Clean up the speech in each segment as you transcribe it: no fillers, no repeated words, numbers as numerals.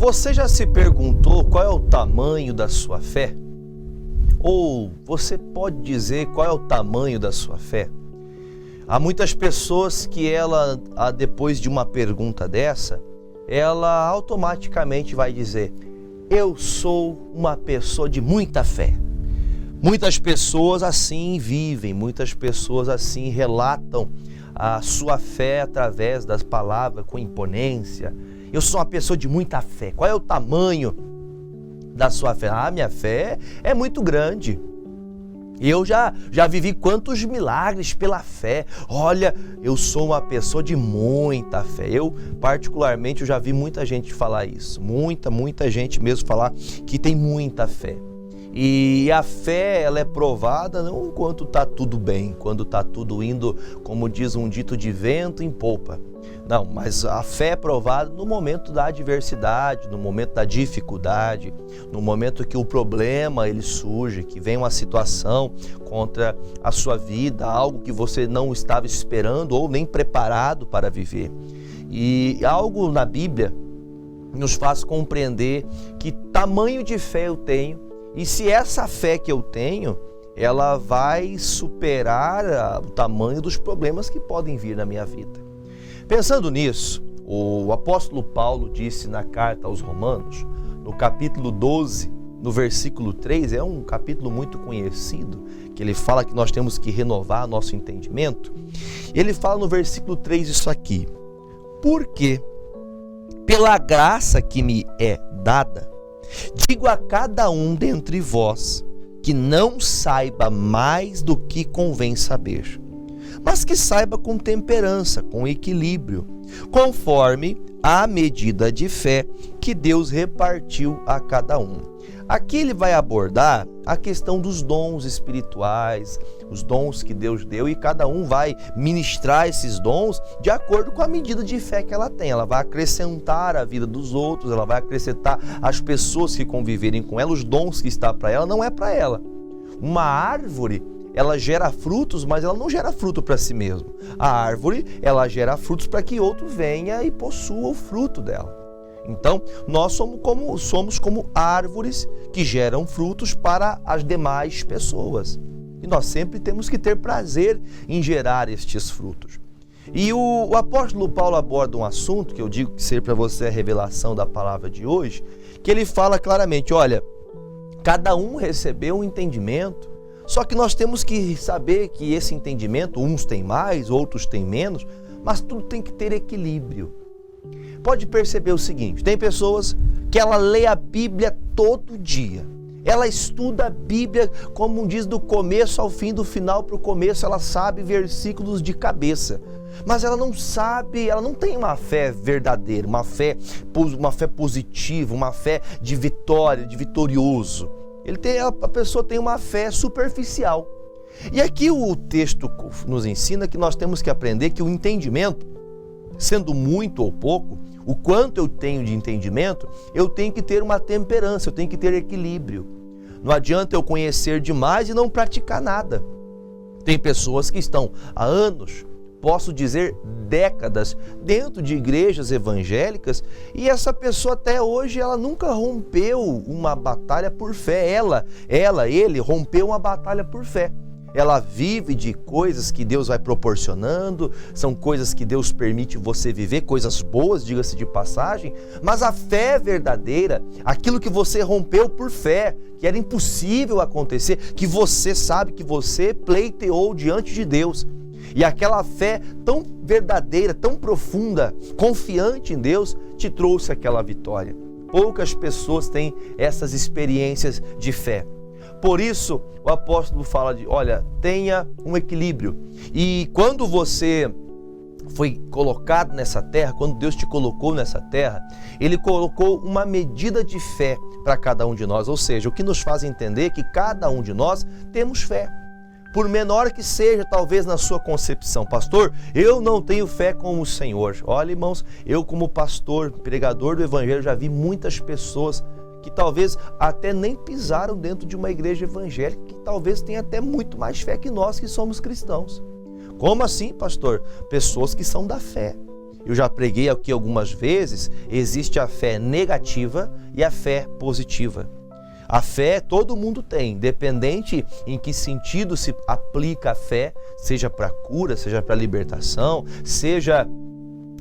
Você já se perguntou qual é o tamanho da sua fé? Ou você pode dizer qual é o tamanho da sua fé? Há muitas pessoas que depois de uma pergunta dessa, ela automaticamente vai dizer: eu sou uma pessoa de muita fé. Muitas pessoas assim vivem, muitas pessoas assim relatam a sua fé através das palavras com imponência. Eu sou uma pessoa de muita fé. Qual é o tamanho da sua fé? Minha fé é muito grande. Eu já vivi quantos milagres pela fé. Olha, eu sou uma pessoa de muita fé. Eu, particularmente, já vi muita gente falar isso. Muita gente mesmo falar que tem muita fé. E a fé, ela é provada não enquanto está tudo bem, quando está tudo indo, como diz um dito, de vento em popa. Não, mas a fé é provada no momento da adversidade, no momento da dificuldade, no momento que o problema ele surge, que vem uma situação contra a sua vida, algo que você não estava esperando ou nem preparado para viver. E algo na Bíblia nos faz compreender que tamanho de fé eu tenho e se essa fé que eu tenho, ela vai superar o tamanho dos problemas que podem vir na minha vida. Pensando nisso, o apóstolo Paulo disse na carta aos Romanos, no capítulo 12, no versículo 3, é um capítulo muito conhecido, que ele fala que nós temos que renovar nosso entendimento. Ele fala no versículo 3 isso aqui: porque pela graça que me é dada, digo a cada um dentre vós que não saiba mais do que convém saber, mas que saiba com temperança, com equilíbrio, conforme a medida de fé que Deus repartiu a cada um. Aqui ele vai abordar a questão dos dons espirituais, os dons que Deus deu, e cada um vai ministrar esses dons de acordo com a medida de fé que ela tem. Ela vai acrescentar a vida dos outros, ela vai acrescentar as pessoas que conviverem com ela, os dons que está para ela, não é para ela. Uma árvore, ela gera frutos, mas ela não gera fruto para si mesma. A árvore, ela gera frutos para que outro venha e possua o fruto dela. Então, nós somos como árvores que geram frutos para as demais pessoas. E nós sempre temos que ter prazer em gerar estes frutos. E o apóstolo Paulo aborda um assunto que eu digo que ser para você a revelação da palavra de hoje, que ele fala claramente: olha, cada um recebeu um entendimento, só que nós temos que saber que esse entendimento, uns têm mais, outros têm menos, mas tudo tem que ter equilíbrio. Pode perceber o seguinte: tem pessoas que ela lê a Bíblia todo dia. Ela estuda a Bíblia, como diz, do começo ao fim, do final para o começo, ela sabe versículos de cabeça. Mas ela não sabe, ela não tem uma fé verdadeira, uma fé positiva, uma fé de vitória, de vitorioso. A pessoa tem uma fé superficial. E aqui o texto nos ensina que nós temos que aprender que o entendimento, sendo muito ou pouco, o quanto eu tenho de entendimento, eu tenho que ter uma temperança, eu tenho que ter equilíbrio. Não adianta eu conhecer demais e não praticar nada. Tem pessoas que estão há anos, posso dizer décadas, dentro de igrejas evangélicas, e essa pessoa até hoje ela nunca rompeu uma batalha por fé. Ele rompeu uma batalha por fé. Ela vive de coisas que Deus vai proporcionando, são coisas que Deus permite você viver, coisas boas, diga-se de passagem, mas a fé verdadeira, aquilo que você rompeu por fé, que era impossível acontecer, que você sabe que você pleiteou diante de Deus, e aquela fé tão verdadeira, tão profunda, confiante em Deus, te trouxe aquela vitória. Poucas pessoas têm essas experiências de fé. Por isso, o apóstolo fala olha, tenha um equilíbrio. E quando você foi colocado nessa terra, quando Deus te colocou nessa terra, Ele colocou uma medida de fé para cada um de nós. Ou seja, o que nos faz entender que cada um de nós temos fé. Por menor que seja, talvez na sua concepção: pastor, eu não tenho fé como o Senhor. Olha, irmãos, eu como pastor, pregador do Evangelho, já vi muitas pessoas que talvez até nem pisaram dentro de uma igreja evangélica, que talvez tenha até muito mais fé que nós que somos cristãos. Como assim, pastor? Pessoas que são da fé. eu já preguei aqui algumas vezes, existe a fé negativa e a fé positiva. A fé todo mundo tem, independente em que sentido se aplica a fé, seja para cura, seja para libertação, seja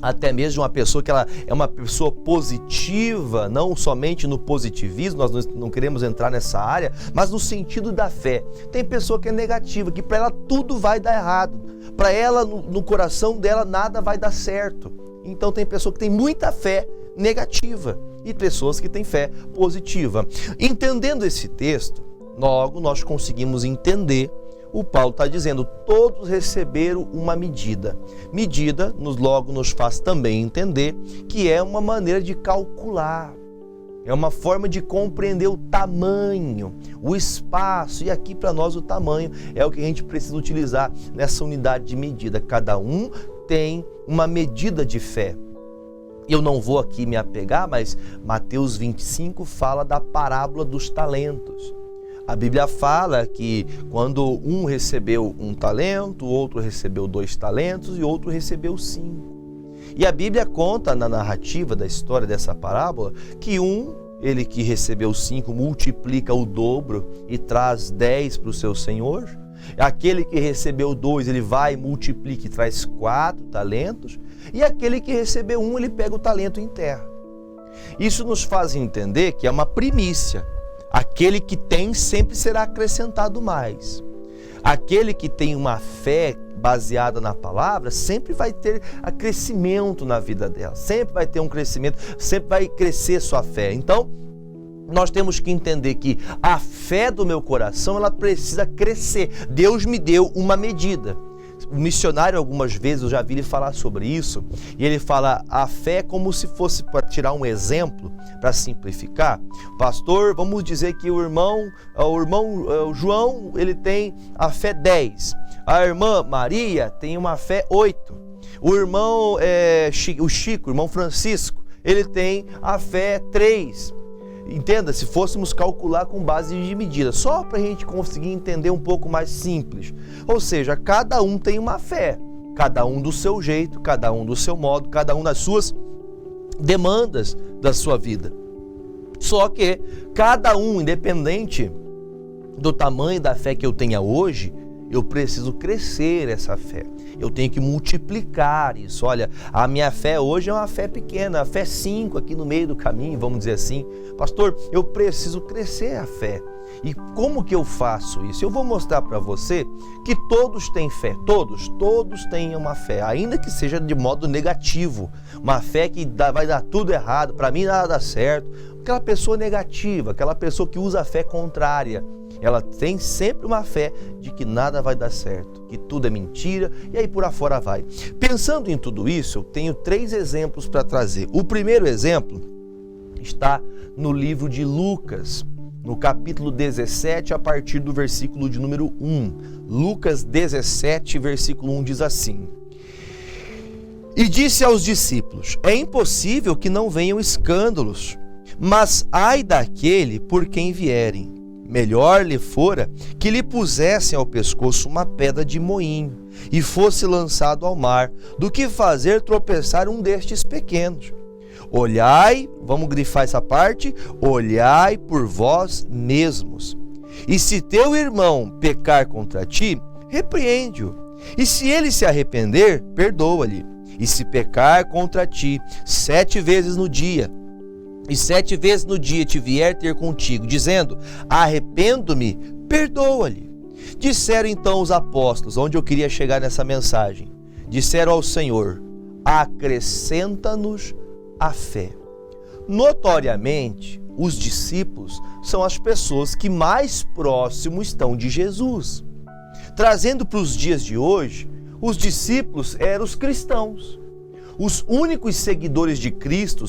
até mesmo uma pessoa que ela é uma pessoa positiva, não somente no positivismo, nós não queremos entrar nessa área, mas no sentido da fé. Tem pessoa que é negativa, que para ela tudo vai dar errado, para ela no coração dela nada vai dar certo. Então tem pessoa que tem muita fé negativa e pessoas que têm fé positiva. Entendendo esse texto, logo nós conseguimos entender. O Paulo está dizendo, todos receberam uma medida. Medida logo nos faz também entender que é uma maneira de calcular. É uma forma de compreender o tamanho, o espaço. E aqui para nós o tamanho é o que a gente precisa utilizar nessa unidade de medida. Cada um tem uma medida de fé. Eu não vou aqui me apegar, mas Mateus 25 fala da parábola dos talentos. A Bíblia fala que quando um recebeu 1 talento, o outro recebeu 2 talentos e outro recebeu 5. E a Bíblia conta na narrativa da história dessa parábola que ele que recebeu 5 multiplica o dobro e traz 10 para o seu senhor. Aquele que recebeu 2, ele vai, multiplica e traz 4 talentos. E aquele que recebeu 1, ele pega o talento em terra. Isso nos faz entender que é uma primícia. Aquele que tem sempre será acrescentado mais. Aquele que tem uma fé baseada na palavra sempre vai ter crescimento na vida dela. Sempre vai ter um crescimento, sempre vai crescer sua fé. Então, nós temos que entender que a fé do meu coração, ela precisa crescer. Deus me deu uma medida. O missionário, algumas vezes, eu já vi ele falar sobre isso, e ele fala a fé como se fosse, para tirar um exemplo, para simplificar. Pastor, vamos dizer que o irmão João, ele tem a fé 10. A irmã Maria tem uma fé 8. O irmão o Chico, o irmão Francisco, ele tem a fé 3. Entenda, se fôssemos calcular com base de medida, só para a gente conseguir entender um pouco mais simples. Ou seja, cada um tem uma fé, cada um do seu jeito, cada um do seu modo, cada um das suas demandas da sua vida. Só que cada um, independente do tamanho da fé que eu tenha hoje, eu preciso crescer essa fé. Eu tenho que multiplicar isso. Olha, a minha fé hoje é uma fé pequena, a fé 5 aqui no meio do caminho, vamos dizer assim. Pastor, eu preciso crescer a fé. E como que eu faço isso? Eu vou mostrar para você que todos têm fé, todos têm uma fé, ainda que seja de modo negativo. Uma fé que vai dar tudo errado, para mim nada dá certo. Aquela pessoa negativa, aquela pessoa que usa a fé contrária, ela tem sempre uma fé de que nada vai dar certo, que tudo é mentira, e aí por afora vai. Pensando em tudo isso, eu tenho 3 exemplos para trazer. O primeiro exemplo está no livro de Lucas, no capítulo 17, a partir do versículo de número 1. Lucas 17, versículo 1 diz assim: E disse aos discípulos: É impossível que não venham escândalos, mas ai daquele por quem vierem. Melhor lhe fora que lhe pusessem ao pescoço uma pedra de moinho e fosse lançado ao mar, do que fazer tropeçar um destes pequenos. Olhai, vamos grifar essa parte, olhai por vós mesmos. E se teu irmão pecar contra ti, repreende-o. E se ele se arrepender, perdoa-lhe. E se pecar contra ti 7 vezes no dia, e 7 vezes no dia te vier ter contigo, dizendo, arrependo-me, perdoa-lhe. Disseram então os apóstolos, onde eu queria chegar nessa mensagem, disseram ao Senhor, acrescenta-nos a fé. Notoriamente, os discípulos são as pessoas que mais próximo estão de Jesus. Trazendo para os dias de hoje, os discípulos eram os cristãos. Os únicos seguidores de Cristo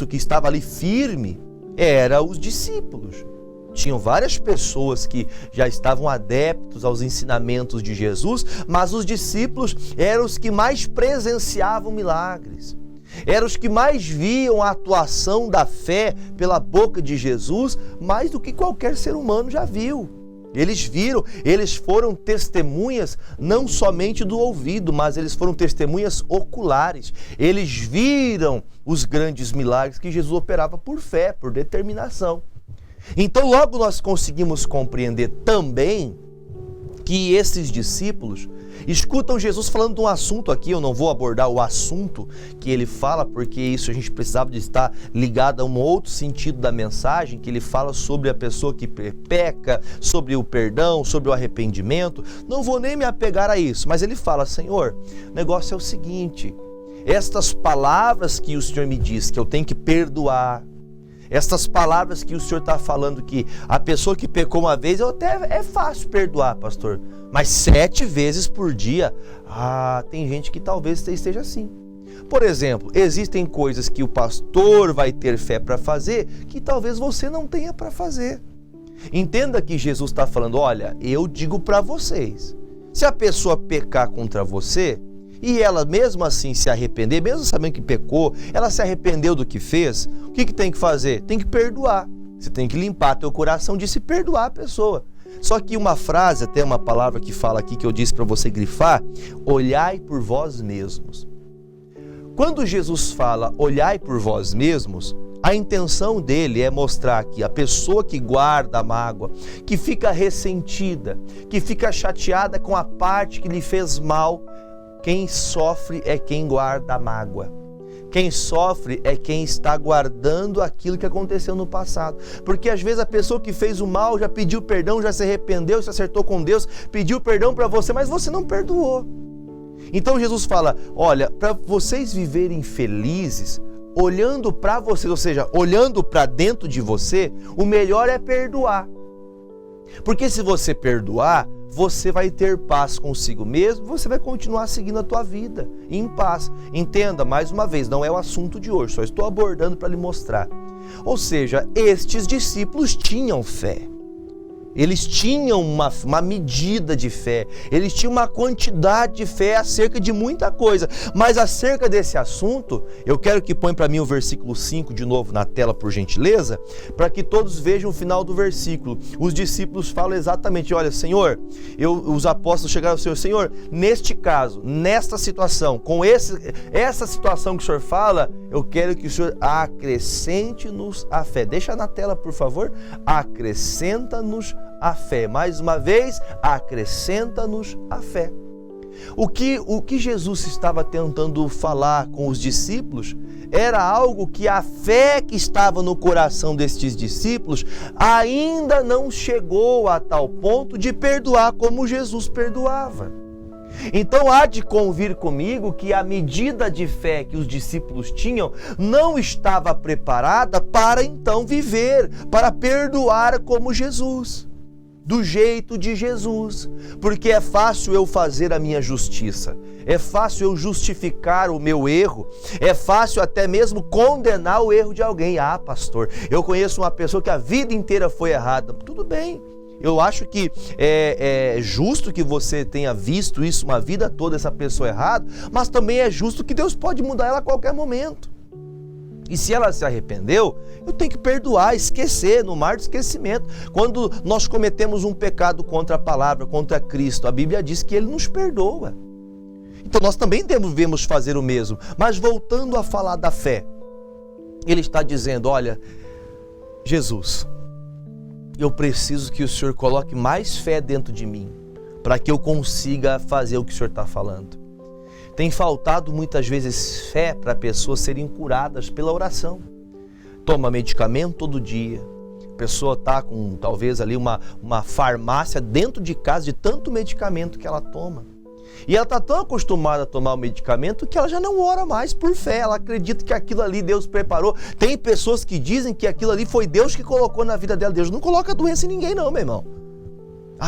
que estava ali firme, eram os discípulos. Tinham várias pessoas que já estavam adeptos aos ensinamentos de Jesus, mas os discípulos eram os que mais presenciavam milagres. Eram os que mais viam a atuação da fé pela boca de Jesus, mais do que qualquer ser humano já viu. Eles viram, eles foram testemunhas não somente do ouvido, mas eles foram testemunhas oculares. Eles viram os grandes milagres que Jesus operava por fé, por determinação. Então logo nós conseguimos compreender também que esses discípulos escutam Jesus falando de um assunto aqui. Eu não vou abordar o assunto que ele fala, porque isso a gente precisava de estar ligado a um outro sentido da mensagem, que ele fala sobre a pessoa que peca, sobre o perdão, sobre o arrependimento. Não vou nem me apegar a isso, mas ele fala: Senhor, o negócio é o seguinte, estas palavras que o Senhor me diz que eu tenho que perdoar, estas palavras que o Senhor está falando, que a pessoa que pecou uma vez, é fácil perdoar, pastor, mas 7 vezes por dia, tem gente que talvez esteja assim. Por exemplo, existem coisas que o pastor vai ter fé para fazer, que talvez você não tenha para fazer. Entenda que Jesus está falando: olha, eu digo para vocês, se a pessoa pecar contra você, e ela mesmo assim se arrepender, mesmo sabendo que pecou, ela se arrependeu do que fez, o que tem que fazer? Tem que perdoar. Você tem que limpar teu coração de se perdoar a pessoa. Só que uma frase, até uma palavra que fala aqui, que eu disse para você grifar: olhai por vós mesmos. Quando Jesus fala olhai por vós mesmos, a intenção dele é mostrar que a pessoa que guarda a mágoa, que fica ressentida, que fica chateada com a parte que lhe fez mal, quem sofre é quem guarda a mágoa. Quem sofre é quem está guardando aquilo que aconteceu no passado. Porque às vezes a pessoa que fez o mal já pediu perdão, já se arrependeu, se acertou com Deus, pediu perdão para você, mas você não perdoou. Então Jesus fala: olha, para vocês viverem felizes, olhando para vocês, ou seja, olhando para dentro de você, o melhor é perdoar. Porque se você perdoar, você vai ter paz consigo mesmo, você vai continuar seguindo a tua vida em paz. Entenda, mais uma vez, não é o assunto de hoje, só estou abordando para lhe mostrar. Ou seja, estes discípulos tinham fé. Eles tinham uma medida de fé, eles tinham uma quantidade de fé acerca de muita coisa. Mas acerca desse assunto, eu quero que põe para mim o versículo 5 de novo na tela, por gentileza, para que todos vejam o final do versículo. Os discípulos falam exatamente: olha, Senhor, os apóstolos chegaram ao Senhor: Senhor, neste caso, nesta situação, com essa situação que o Senhor fala, eu quero que o Senhor acrescente-nos a fé. Deixa na tela, por favor. Acrescenta-nos a fé. Mais uma vez, acrescenta-nos a fé. O que Jesus estava tentando falar com os discípulos era algo que a fé que estava no coração destes discípulos ainda não chegou a tal ponto de perdoar como Jesus perdoava. Então há de convir comigo que a medida de fé que os discípulos tinham não estava preparada para então viver, para perdoar como Jesus, do jeito de Jesus. Porque é fácil eu fazer a minha justiça, é fácil eu justificar o meu erro, é fácil até mesmo condenar o erro de alguém. Pastor, eu conheço uma pessoa que a vida inteira foi errada. Tudo bem. Eu acho que é justo que você tenha visto isso uma vida toda, essa pessoa errada, mas também é justo que Deus pode mudar ela a qualquer momento. E se ela se arrependeu, eu tenho que perdoar, esquecer, no mar do esquecimento. Quando nós cometemos um pecado contra a palavra, contra Cristo, a Bíblia diz que Ele nos perdoa. Então nós também devemos fazer o mesmo. Mas voltando a falar da fé, Ele está dizendo: olha, Jesus, eu preciso que o Senhor coloque mais fé dentro de mim, para que eu consiga fazer o que o Senhor está falando. Tem faltado muitas vezes fé para pessoas serem curadas pela oração. Toma medicamento todo dia, a pessoa está com talvez ali uma farmácia dentro de casa de tanto medicamento que ela toma. E ela está tão acostumada a tomar o medicamento que ela já não ora mais por fé. Ela acredita que aquilo ali Deus preparou. Tem pessoas que dizem que aquilo ali foi Deus que colocou na vida dela. Deus não coloca doença em ninguém não, meu irmão.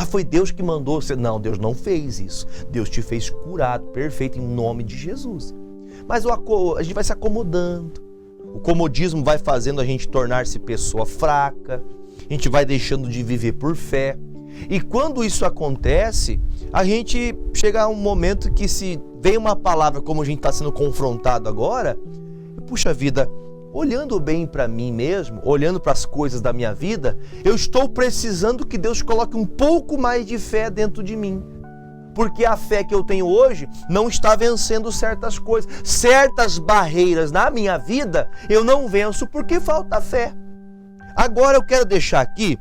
Foi Deus que mandou você. Não, Deus não fez isso. Deus te fez curado, perfeito, em nome de Jesus. Mas a gente vai se acomodando. O comodismo vai fazendo a gente tornar-se pessoa fraca. A gente vai deixando de viver por fé. E quando isso acontece, a gente chega a um momento que, se vem uma palavra como a gente está sendo confrontado agora, puxa vida, olhando bem para mim mesmo, olhando para as coisas da minha vida, eu estou precisando que Deus coloque um pouco mais de fé dentro de mim. Porque a fé que eu tenho hoje não está vencendo certas coisas. Certas barreiras na minha vida eu não venço porque falta fé. Agora eu quero deixar aqui,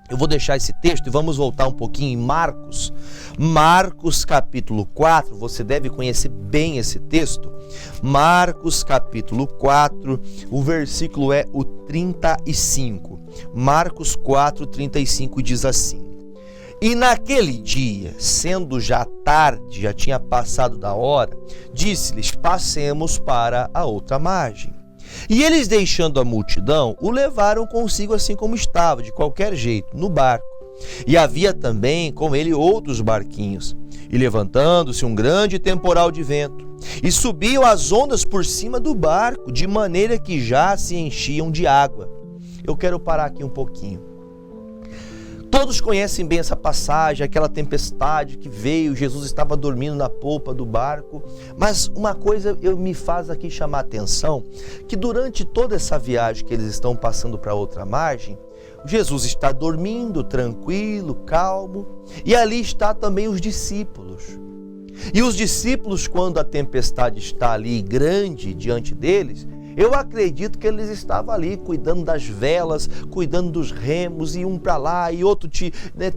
eu vou deixar esse texto e vamos voltar um pouquinho em Marcos. Marcos capítulo 4, você deve conhecer bem esse texto. Marcos capítulo 4, o versículo é o 35. Marcos 4, 35 diz assim: E naquele dia, sendo já tarde, já tinha passado da hora, disse-lhes: passemos para a outra margem. E eles, deixando a multidão, o levaram consigo assim como estava, de qualquer jeito, no barco. E havia também com ele outros barquinhos. E levantando-se um grande temporal de vento, e subiam as ondas por cima do barco, de maneira que já se enchiam de água. Eu quero parar aqui um pouquinho. Todos conhecem bem essa passagem, aquela tempestade que veio, Jesus estava dormindo na polpa do barco. Mas uma coisa me faz aqui chamar a atenção, que durante toda essa viagem que eles estão passando para outra margem, Jesus está dormindo, tranquilo, calmo, e ali está também os discípulos. E os discípulos, quando a tempestade está ali grande diante deles, eu acredito que eles estavam ali cuidando das velas, cuidando dos remos, e um para lá e outro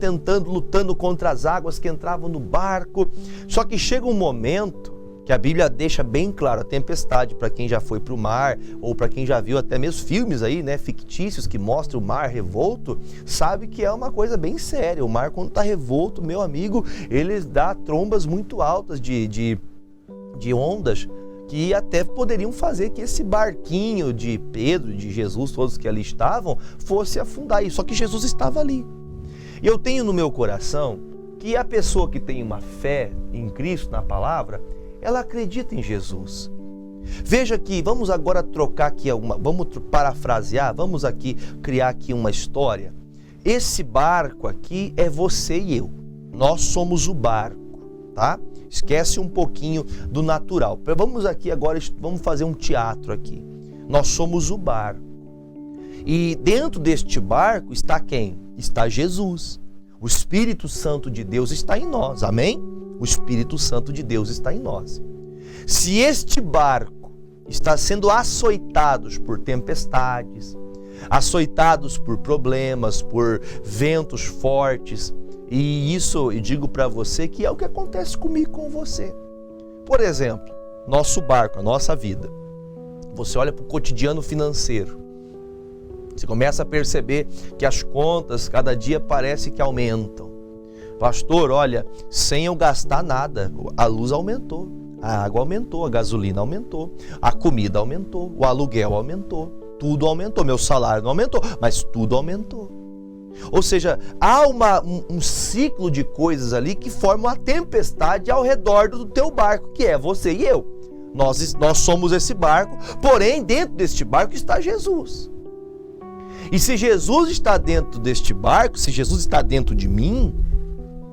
tentando, lutando contra as águas que entravam no barco. Só que chega um momento que a Bíblia deixa bem claro, a tempestade, para quem já foi para o mar, ou para quem já viu até mesmo filmes aí, fictícios que mostram o mar revolto, sabe que é uma coisa bem séria. O mar, quando está revolto, meu amigo, ele dá trombas muito altas de ondas, que até poderiam fazer que esse barquinho de Pedro, de Jesus, todos que ali estavam, fosse afundar. Só que Jesus estava ali. E eu tenho no meu coração que a pessoa que tem uma fé em Cristo, na palavra, ela acredita em Jesus. Veja que, vamos agora trocar aqui vamos parafrasear, vamos aqui criar aqui uma história. Esse barco aqui é você e eu. Nós somos o barco, tá? Esquece um pouquinho do natural. Vamos aqui agora, vamos fazer um teatro aqui. Nós somos o barco. E dentro deste barco está quem? Está Jesus. O Espírito Santo de Deus está em nós, amém? O Espírito Santo de Deus está em nós. Se este barco está sendo açoitados por tempestades, açoitados por problemas, por ventos fortes, e isso eu digo para você que é o que acontece comigo, com você. Por exemplo, nosso barco, a nossa vida. Você olha para o cotidiano financeiro. Você começa a perceber que as contas cada dia parece que aumentam. Pastor, olha, sem eu gastar nada, a luz aumentou, a água aumentou, a gasolina aumentou, a comida aumentou, o aluguel aumentou, tudo aumentou. Meu salário não aumentou, mas tudo aumentou. Ou seja, há um ciclo de coisas ali que formam uma tempestade ao redor do teu barco, que é você e eu. Nós somos esse barco, porém dentro deste barco está Jesus. E se Jesus está dentro deste barco, se Jesus está dentro de mim,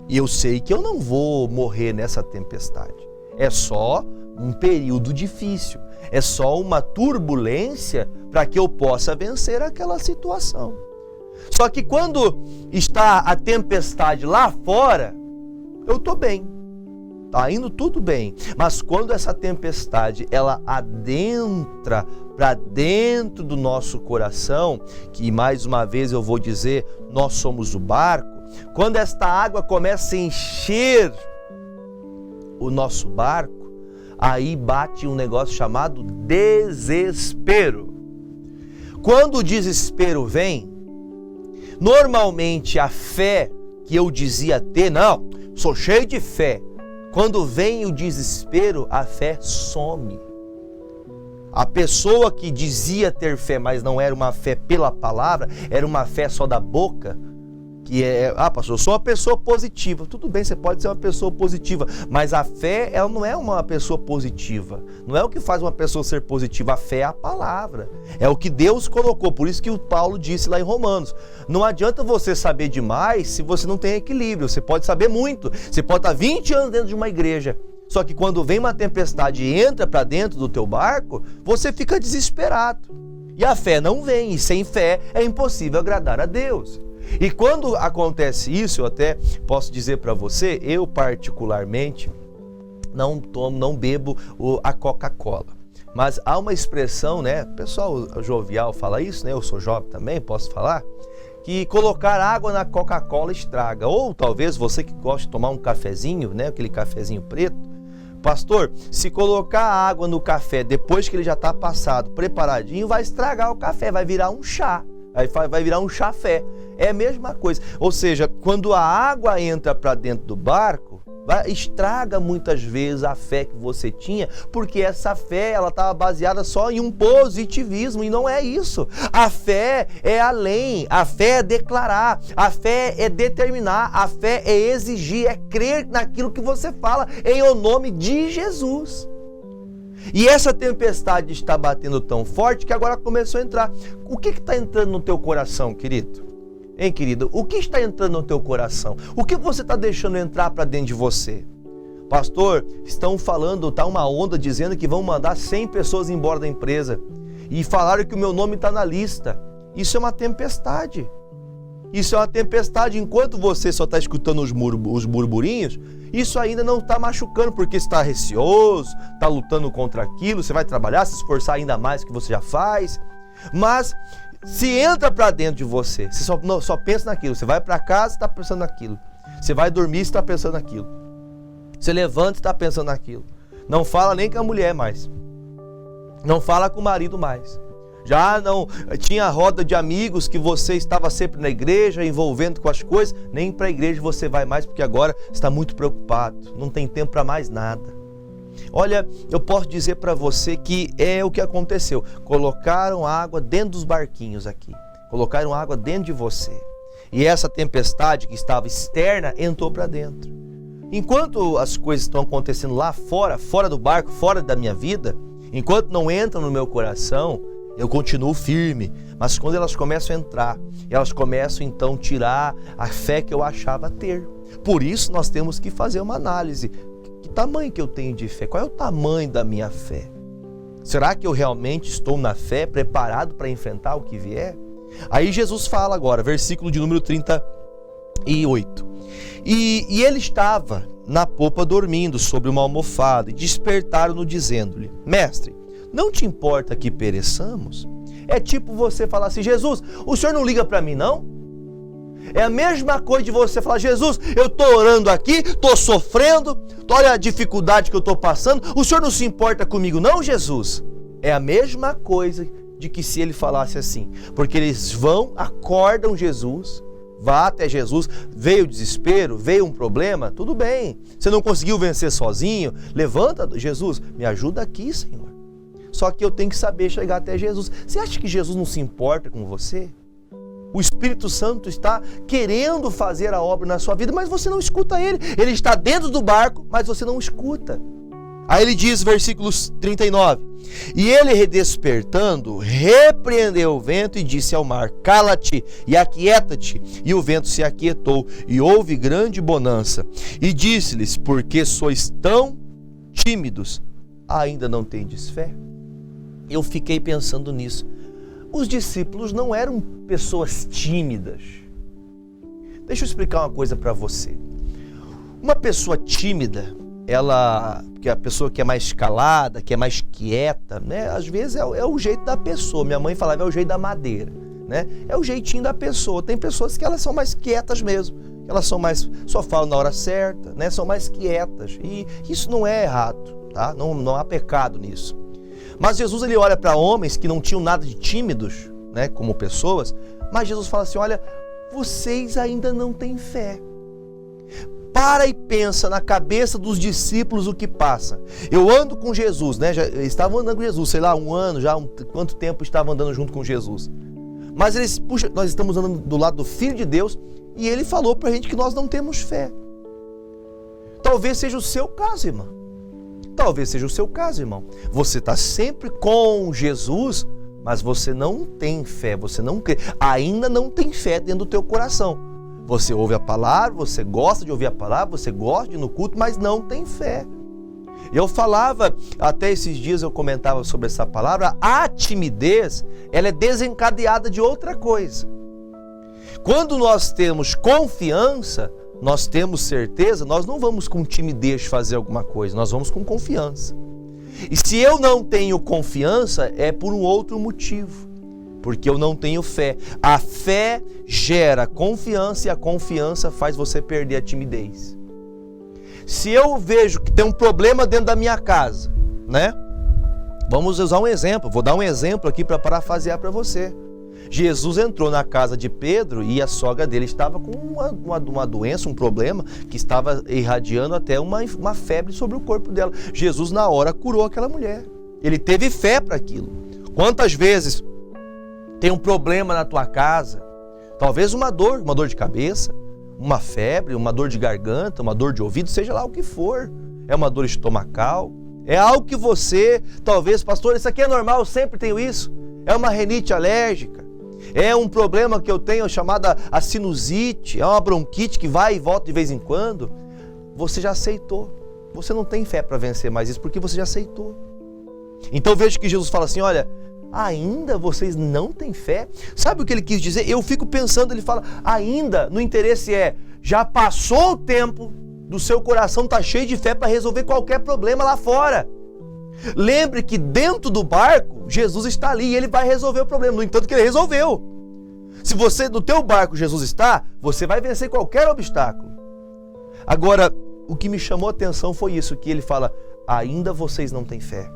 eu sei que eu não vou morrer nessa tempestade. É só um período difícil, é só uma turbulência para que eu possa vencer aquela situação. Só que quando está a tempestade lá fora, eu estou bem, está indo tudo bem. Mas quando essa tempestade ela adentra para dentro do nosso coração, que mais uma vez eu vou dizer, nós somos o barco, quando esta água começa a encher o nosso barco, aí bate um negócio chamado desespero. Quando o desespero vem, normalmente a fé que eu dizia ter, não, sou cheio de fé. Quando vem o desespero, a fé some. A pessoa que dizia ter fé, mas não era uma fé pela palavra, era uma fé só da boca, que pastor, eu sou uma pessoa positiva. Tudo bem, você pode ser uma pessoa positiva, mas a fé, ela não é uma pessoa positiva. Não é o que faz uma pessoa ser positiva. A fé é a palavra. É o que Deus colocou. Por isso que o Paulo disse lá em Romanos. Não adianta você saber demais se você não tem equilíbrio. Você pode saber muito. Você pode estar 20 anos dentro de uma igreja. Só que quando vem uma tempestade e entra para dentro do teu barco, você fica desesperado. E a fé não vem, e sem fé é impossível agradar a Deus. E quando acontece isso, eu até posso dizer para você, eu particularmente não bebo a Coca-Cola. Mas há uma expressão, né? O pessoal jovial fala isso, né? Eu sou jovem também, posso falar, que colocar água na Coca-Cola estraga. Ou talvez você que gosta de tomar um cafezinho, né? Aquele cafezinho preto. Pastor, se colocar água no café depois que ele já está passado, preparadinho, vai estragar o café, vai virar um chá. Aí vai virar um chafé. É a mesma coisa. Ou seja, quando a água entra para dentro do barco, estraga muitas vezes a fé que você tinha, porque essa fé ela estava baseada só em um positivismo, e não é isso. A fé é além, a fé é declarar, a fé é determinar, a fé é exigir, é crer naquilo que você fala em o nome de Jesus. E essa tempestade está batendo tão forte que agora começou a entrar. O que está entrando no teu coração, querido? Hein, querida? O que está entrando no teu coração? O que você está deixando entrar para dentro de você? Pastor, estão falando, está uma onda dizendo que vão mandar 100 pessoas embora da empresa. E falaram que o meu nome está na lista. Isso é uma tempestade. Isso é uma tempestade. Enquanto você só está escutando os burburinhos, isso ainda não está machucando, porque está receoso, está lutando contra aquilo, você vai trabalhar, se esforçar ainda mais do que você já faz. Mas se entra para dentro de você, você só pensa naquilo. Você vai para casa, está pensando naquilo. Você vai dormir, está pensando naquilo. Você levanta, está pensando naquilo. Não fala nem com a mulher mais. Não fala com o marido mais. Já não tinha roda de amigos que você estava sempre na igreja, envolvendo com as coisas. Nem para a igreja você vai mais, porque agora está muito preocupado. Não tem tempo para mais nada. Olha, eu posso dizer para você que é o que aconteceu. Colocaram água dentro dos barquinhos aqui. Colocaram água dentro de você. E essa tempestade que estava externa entrou para dentro. Enquanto as coisas estão acontecendo lá fora, fora do barco, fora da minha vida, enquanto não entram no meu coração, eu continuo firme. Mas quando elas começam a entrar, elas começam então a tirar a fé que eu achava ter. Por isso nós temos que fazer uma análise. Que tamanho que eu tenho de fé? Qual é o tamanho da minha fé? Será que eu realmente estou na fé, preparado para enfrentar o que vier? Aí Jesus fala agora, versículo de número 38. E ele estava na popa dormindo sobre uma almofada, e despertaram-no dizendo-lhe: Mestre, não te importa que pereçamos? É tipo você falar assim: Jesus, o senhor não liga para mim não? É a mesma coisa de você falar: Jesus, eu estou orando aqui, estou sofrendo, olha a dificuldade que eu estou passando, o senhor não se importa comigo não, Jesus? É a mesma coisa de que se ele falasse assim, porque eles acordam Jesus, vá até Jesus, veio o desespero, veio um problema, tudo bem, você não conseguiu vencer sozinho, levanta, Jesus, me ajuda aqui, Senhor. Só que eu tenho que saber chegar até Jesus. Você acha que Jesus não se importa com você? O Espírito Santo está querendo fazer a obra na sua vida, mas você não escuta Ele. Ele está dentro do barco, mas você não escuta. Aí ele diz, versículos 39, e ele, redespertando, repreendeu o vento e disse ao mar: cala-te e aquieta-te. E o vento se aquietou, e houve grande bonança. E disse-lhes: porque sois tão tímidos, ainda não tendes fé? Eu fiquei pensando nisso. Os discípulos não eram pessoas tímidas. Deixa eu explicar uma coisa para você. Uma pessoa tímida, que é a pessoa que é mais calada, que é mais quieta, né? Às vezes é o jeito da pessoa. Minha mãe falava, é o jeito da madeira, né? É o jeitinho da pessoa. Tem pessoas que elas são mais quietas mesmo. Elas só falam na hora certa, né? São mais quietas. E isso não é errado, tá? Não há pecado nisso. Mas Jesus, ele olha para homens que não tinham nada de tímidos, né, como pessoas, mas Jesus fala assim: olha, vocês ainda não têm fé. Para e pensa na cabeça dos discípulos o que passa. Eu ando com Jesus, né? Estavam andando com Jesus, sei lá, um ano já, quanto tempo estavam andando junto com Jesus. Mas nós estamos andando do lado do Filho de Deus e ele falou para a gente que nós não temos fé. Talvez seja o seu caso, irmão. Talvez seja o seu caso, irmão. Você está sempre com Jesus, mas você não tem fé, você não crê. Ainda não tem fé dentro do teu coração. Você ouve a palavra, você gosta de ouvir a palavra, você gosta de ir no culto, mas não tem fé. Eu falava, até esses dias eu comentava sobre essa palavra, a timidez, ela é desencadeada de outra coisa. Quando nós temos confiança, nós temos certeza, nós não vamos com timidez fazer alguma coisa, nós vamos com confiança. E se eu não tenho confiança, é por um outro motivo, porque eu não tenho fé. A fé gera confiança e a confiança faz você perder a timidez. Se eu vejo que tem um problema dentro da minha casa, né? Vamos usar um exemplo, vou dar um exemplo aqui para parafrasear para você. Jesus entrou na casa de Pedro e a sogra dele estava com uma doença, um problema, que estava irradiando até uma febre sobre o corpo dela. Jesus, na hora, curou aquela mulher. Ele teve fé para aquilo. Quantas vezes tem um problema na tua casa, talvez uma dor de cabeça, uma febre, uma dor de garganta, uma dor de ouvido, seja lá o que for, é uma dor estomacal, é algo que você, talvez, pastor, isso aqui é normal, eu sempre tenho isso, é uma rinite alérgica, é um problema que eu tenho chamada a sinusite, é uma bronquite que vai e volta de vez em quando, você já aceitou, você não tem fé para vencer mais isso, porque você já aceitou. Então veja que Jesus fala assim, olha, ainda vocês não têm fé? Sabe o que ele quis dizer? Eu fico pensando, ele fala, ainda, no interesse já passou o tempo do seu coração tá cheio de fé para resolver qualquer problema lá fora. Lembre que dentro do barco, Jesus está ali e ele vai resolver o problema, no entanto que ele resolveu. Se você, no teu barco, Jesus está, você vai vencer qualquer obstáculo. Agora, o que me chamou a atenção foi isso, que ele fala, ainda vocês não têm fé.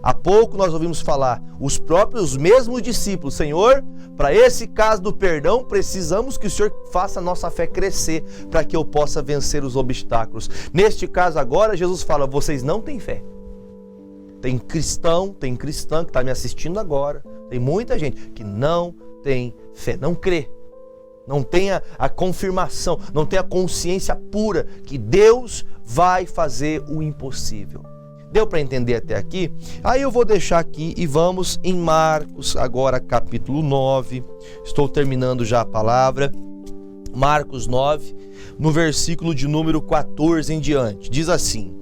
Há pouco nós ouvimos falar, os mesmos discípulos, Senhor, para esse caso do perdão, precisamos que o Senhor faça a nossa fé crescer, para que eu possa vencer os obstáculos. Neste caso agora, Jesus fala, vocês não têm fé. Tem cristã que está me assistindo agora, tem muita gente que não tem fé, não crê, não tem a confirmação, não tem a consciência pura que Deus vai fazer o impossível. Deu para entender até aqui? Aí eu vou deixar aqui e vamos em Marcos, agora capítulo 9. Estou terminando já a palavra. Marcos 9, no versículo de número 14 em diante. Diz assim: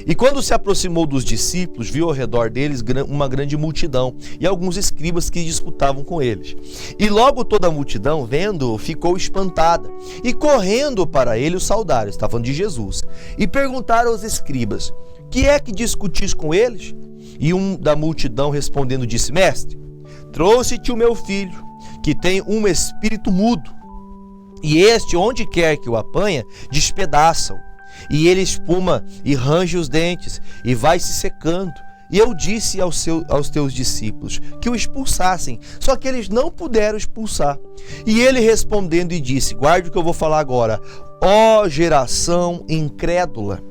E quando se aproximou dos discípulos, viu ao redor deles uma grande multidão e alguns escribas que disputavam com eles. E logo toda a multidão, vendo-o, ficou espantada. E correndo para ele os saudaram, estavam de Jesus. E perguntaram aos escribas, que é que discutis com eles? E um da multidão respondendo disse, Mestre, trouxe-te o meu filho, que tem um espírito mudo. E este, onde quer que o apanha, despedaça-o. E ele espuma e range os dentes, e vai se secando. E eu disse aos teus discípulos que o expulsassem, só que eles não puderam expulsar. E ele respondendo e disse, guarde o que eu vou falar agora, ó geração incrédula,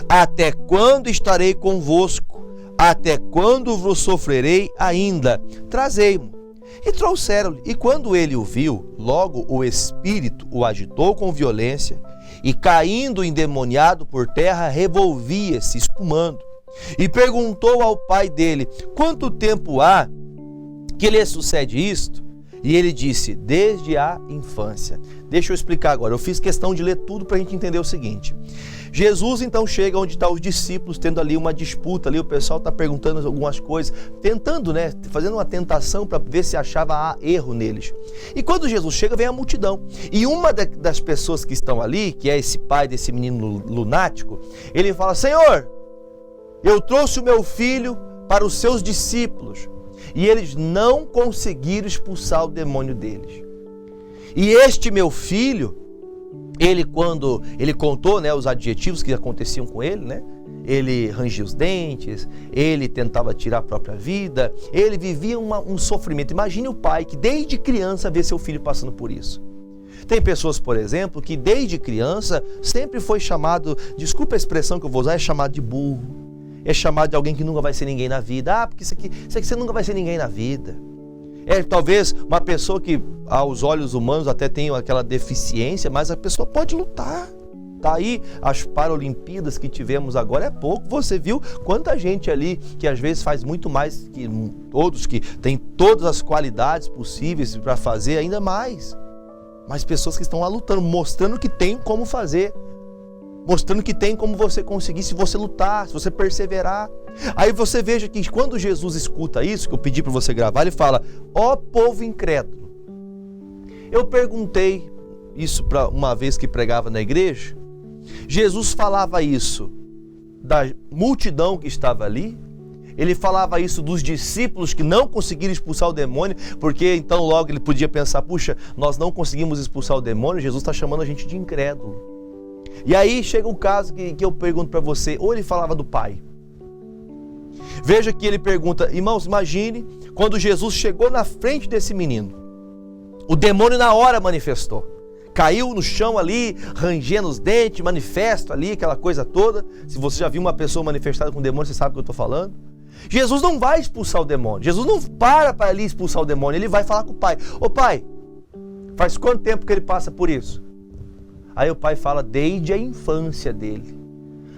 até quando estarei convosco? Até quando vos sofrerei ainda? Trazei-mo. E trouxeram-lhe. E quando ele o viu, logo o espírito o agitou com violência, e caindo endemoniado por terra, revolvia-se, espumando. E perguntou ao pai dele, quanto tempo há que lhe sucede isto? E ele disse, desde a infância. Deixa eu explicar agora, eu fiz questão de ler tudo para a gente entender o seguinte. Jesus então chega onde estão os discípulos, tendo ali uma disputa, ali o pessoal está perguntando algumas coisas, tentando, fazendo uma tentação para ver se achava erro neles. E quando Jesus chega, vem a multidão. E uma das pessoas que estão ali, que é esse pai desse menino lunático, ele fala, Senhor, eu trouxe o meu filho para os seus discípulos, e eles não conseguiram expulsar o demônio deles. E este meu filho, quando ele contou, os adjetivos que aconteciam com ele, ele rangia os dentes, ele tentava tirar a própria vida, ele vivia um sofrimento. Imagine o pai que desde criança vê seu filho passando por isso. Tem pessoas, por exemplo, que desde criança sempre foi chamado, desculpa a expressão que eu vou usar, é chamado de burro, é chamado de alguém que nunca vai ser ninguém na vida. Porque isso aqui você nunca vai ser ninguém na vida. É talvez uma pessoa que aos olhos humanos até tem aquela deficiência, mas a pessoa pode lutar. Tá aí as Paralimpíadas que tivemos agora, é pouco. Você viu quanta gente ali que às vezes faz muito mais que todos, que tem todas as qualidades possíveis para fazer ainda mais. Mas pessoas que estão lá lutando, mostrando que tem como fazer, mostrando que tem como você conseguir se você lutar, se você perseverar. Aí você veja que quando Jesus escuta isso, que eu pedi para você gravar, ele fala: ó povo incrédulo. Eu perguntei isso para uma vez que pregava na igreja. Jesus falava isso da multidão que estava ali. Ele falava isso dos discípulos que não conseguiram expulsar o demônio, porque então logo ele podia pensar: puxa, nós não conseguimos expulsar o demônio, Jesus está chamando a gente de incrédulo. E aí chega um caso que eu pergunto para você, ou ele falava do Pai. Veja que ele pergunta: irmãos, imagine quando Jesus chegou na frente desse menino, o demônio na hora manifestou. Caiu no chão ali, rangendo os dentes, manifesto ali, aquela coisa toda. Se você já viu uma pessoa manifestada com demônio, você sabe o que eu estou falando. Jesus não vai expulsar o demônio. Jesus não para ali expulsar o demônio. Ele vai falar com o Pai: ô Pai, faz quanto tempo que ele passa por isso? Aí o Pai fala: desde a infância dele.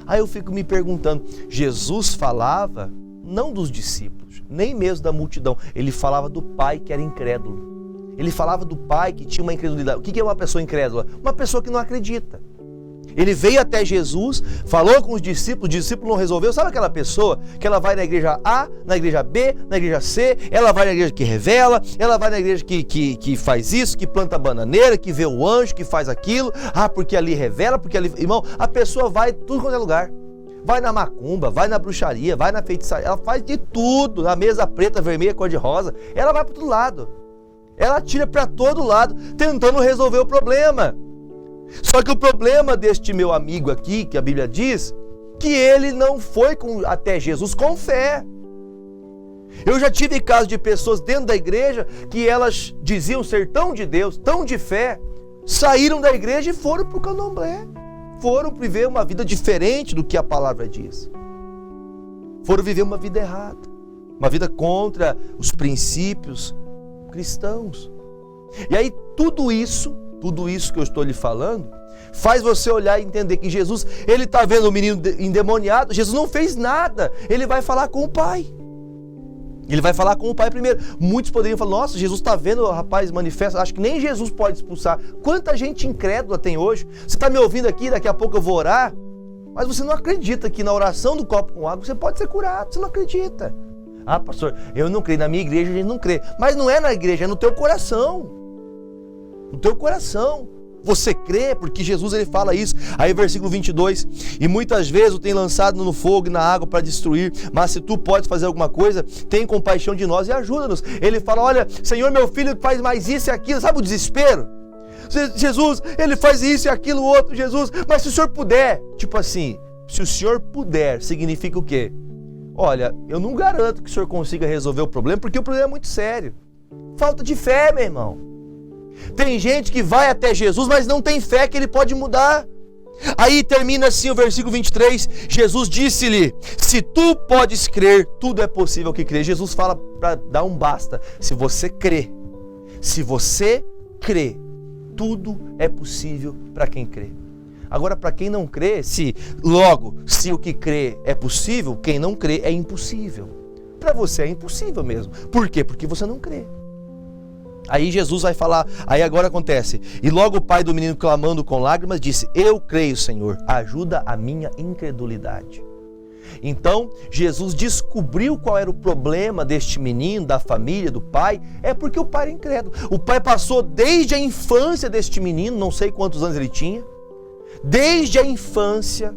Aí eu fico me perguntando, Jesus falava não dos discípulos, nem mesmo da multidão. Ele falava do Pai que era incrédulo. Ele falava do Pai que tinha uma incredulidade. O que é uma pessoa incrédula? Uma pessoa que não acredita. Ele veio até Jesus, falou com os discípulos, o discípulo não resolveu. Sabe aquela pessoa que ela vai na igreja A, na igreja B, na igreja C, ela vai na igreja que revela, ela vai na igreja que faz isso, que planta bananeira, que vê o anjo, que faz aquilo, porque ali revela, porque ali... Irmão, a pessoa vai em tudo quanto é lugar. Vai na macumba, vai na bruxaria, vai na feitiçaria, ela faz de tudo, na mesa preta, vermelha, cor de rosa, ela vai para todo lado. Ela tira para todo lado, tentando resolver o problema. Só que o problema deste meu amigo aqui, que a Bíblia diz, que ele não foi até Jesus com fé. Eu já tive casos de pessoas dentro da igreja que elas diziam ser tão de Deus, tão de fé, saíram da igreja e foram para o candomblé. Foram viver uma vida diferente do que a palavra diz. Foram viver uma vida errada, uma vida contra os princípios cristãos. E aí tudo isso que eu estou lhe falando, faz você olhar e entender que Jesus, ele está vendo o menino endemoniado, Jesus não fez nada, ele vai falar com o Pai. Ele vai falar com o Pai primeiro. Muitos poderiam falar: nossa, Jesus está vendo o rapaz manifesta, acho que nem Jesus pode expulsar. Quanta gente incrédula tem hoje. Você está me ouvindo aqui, daqui a pouco eu vou orar, mas você não acredita que na oração do copo com água você pode ser curado, você não acredita. Ah, pastor, eu não creio, na minha igreja a gente não crê. Mas não é na igreja, é no teu coração. No teu coração. Você crê, porque Jesus ele fala isso. Aí versículo 22, e muitas vezes o tem lançado no fogo e na água para destruir, mas se tu podes fazer alguma coisa, tem compaixão de nós e ajuda-nos. Ele fala: olha, Senhor, meu filho faz mais isso e aquilo. Sabe o desespero? Jesus, ele faz isso e aquilo outro, Jesus, mas se o Senhor puder, tipo assim, se o Senhor puder, significa o quê? Olha, eu não garanto que o Senhor consiga resolver o problema, porque o problema é muito sério. Falta de fé, meu irmão. Tem gente que vai até Jesus, mas não tem fé que ele pode mudar. Aí termina assim o versículo 23, Jesus disse-lhe: se tu podes crer, tudo é possível que crê. Jesus fala para dar um basta. Se você crê, tudo é possível para quem crê. Agora, para quem não crê, se o que crê é possível, quem não crê é impossível. Para você é impossível mesmo. Por quê? Porque você não crê. Aí Jesus vai falar, aí agora acontece: e logo o pai do menino, clamando com lágrimas, disse: eu creio, Senhor, ajuda a minha incredulidade. Então Jesus descobriu qual era o problema deste menino, da família, do pai. É porque o pai era incrédulo. O pai passou desde a infância deste menino, não sei quantos anos ele tinha, desde a infância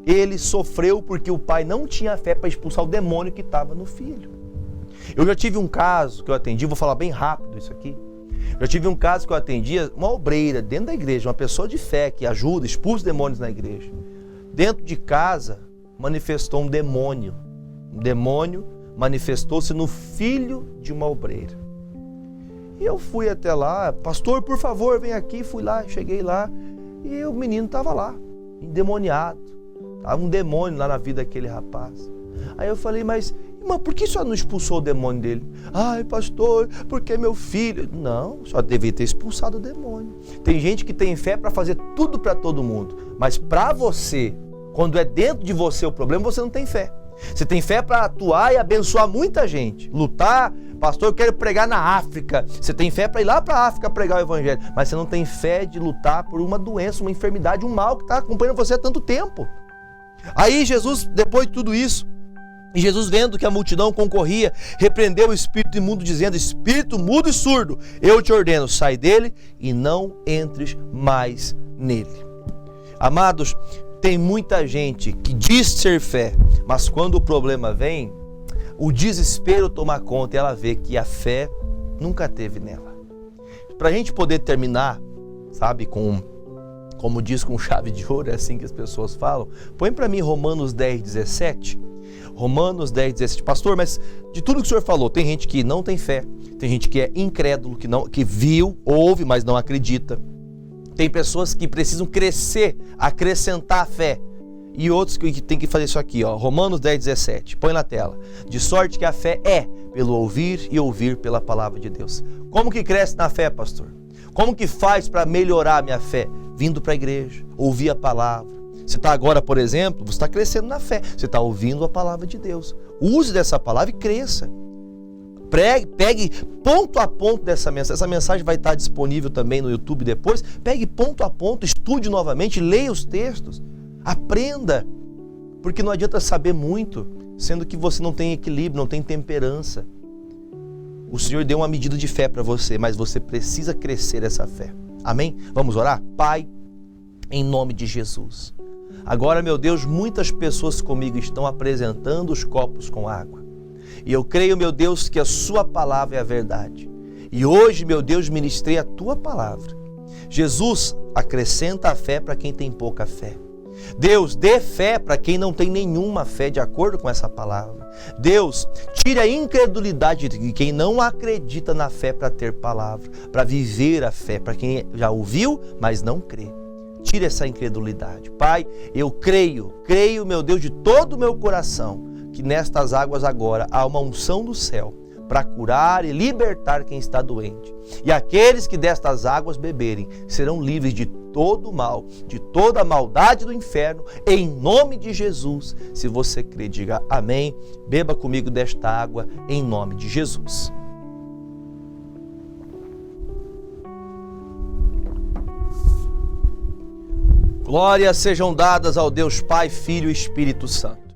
ele sofreu porque o pai não tinha fé para expulsar o demônio que estava no filho. Eu já tive um caso que eu atendi, vou falar bem rápido isso aqui. Já tive um caso que eu atendia, uma obreira dentro da igreja, uma pessoa de fé que ajuda, expulsa demônios na igreja. Dentro de casa, manifestou um demônio. Um demônio manifestou-se no filho de uma obreira. E eu fui até lá: pastor, por favor, vem aqui. Fui lá, cheguei lá, e o menino estava lá, endemoniado. Estava um demônio lá na vida daquele rapaz. Aí eu falei: mas por que só não expulsou o demônio dele? Ai, pastor, porque meu filho... Não, só devia ter expulsado o demônio. Tem gente que tem fé para fazer tudo para todo mundo, mas para você, quando é dentro de você o problema, você não tem fé. Você tem fé para atuar e abençoar muita gente, lutar, Pastor, eu quero pregar na África. Você tem fé para ir lá para a África pregar o evangelho, mas você não tem fé de lutar por uma doença, uma enfermidade, um mal que está acompanhando você há tanto tempo. Aí Jesus, depois de tudo isso, e Jesus, vendo que a multidão concorria, repreendeu o espírito imundo, dizendo: espírito mudo e surdo, eu te ordeno, sai dele e não entres mais nele. Amados, tem muita gente que diz ser fé, mas quando o problema vem, o desespero toma conta e ela vê que a fé nunca teve nela. Para a gente poder terminar, sabe, como diz, com chave de ouro, é assim que as pessoas falam, põe para mim Romanos 10, 17. Romanos 10, 17. Pastor, mas de tudo que o senhor falou, tem gente que não tem fé, tem gente que é incrédulo, que viu, ouve, mas não acredita. Tem pessoas que precisam crescer, acrescentar a fé. E outros que tem que fazer isso aqui, ó. Romanos 10, 17. Põe na tela. De sorte que a fé é pelo ouvir e ouvir pela palavra de Deus. Como que cresce na fé, pastor? Como que faz para melhorar a minha fé? Vindo para a igreja, ouvir a palavra. Você está agora, por exemplo, você está crescendo na fé. Você está ouvindo a palavra de Deus. Use dessa palavra e cresça. Pegue ponto a ponto dessa mensagem. Essa mensagem vai estar disponível também no YouTube depois. Pegue ponto a ponto, estude novamente, leia os textos. Aprenda. Porque não adianta saber muito, sendo que você não tem equilíbrio, não tem temperança. O Senhor deu uma medida de fé para você, mas você precisa crescer essa fé. Amém? Vamos orar? Pai, em nome de Jesus. Agora, meu Deus, muitas pessoas comigo estão apresentando os copos com água. E eu creio, meu Deus, que a sua palavra é a verdade. E hoje, meu Deus, ministrei a tua palavra. Jesus, acrescenta a fé para quem tem pouca fé. Deus, dê fé para quem não tem nenhuma fé, de acordo com essa palavra. Deus, tire a incredulidade de quem não acredita na fé para ter palavra, para viver a fé, para quem já ouviu, mas não crê. Tire essa incredulidade. Pai, eu creio, meu Deus, de todo o meu coração, que nestas águas agora há uma unção do céu para curar e libertar quem está doente. E aqueles que destas águas beberem serão livres de todo o mal, de toda a maldade do inferno, em nome de Jesus. Se você crê, diga amém. Beba comigo desta água, em nome de Jesus. Glórias sejam dadas ao Deus Pai, Filho e Espírito Santo.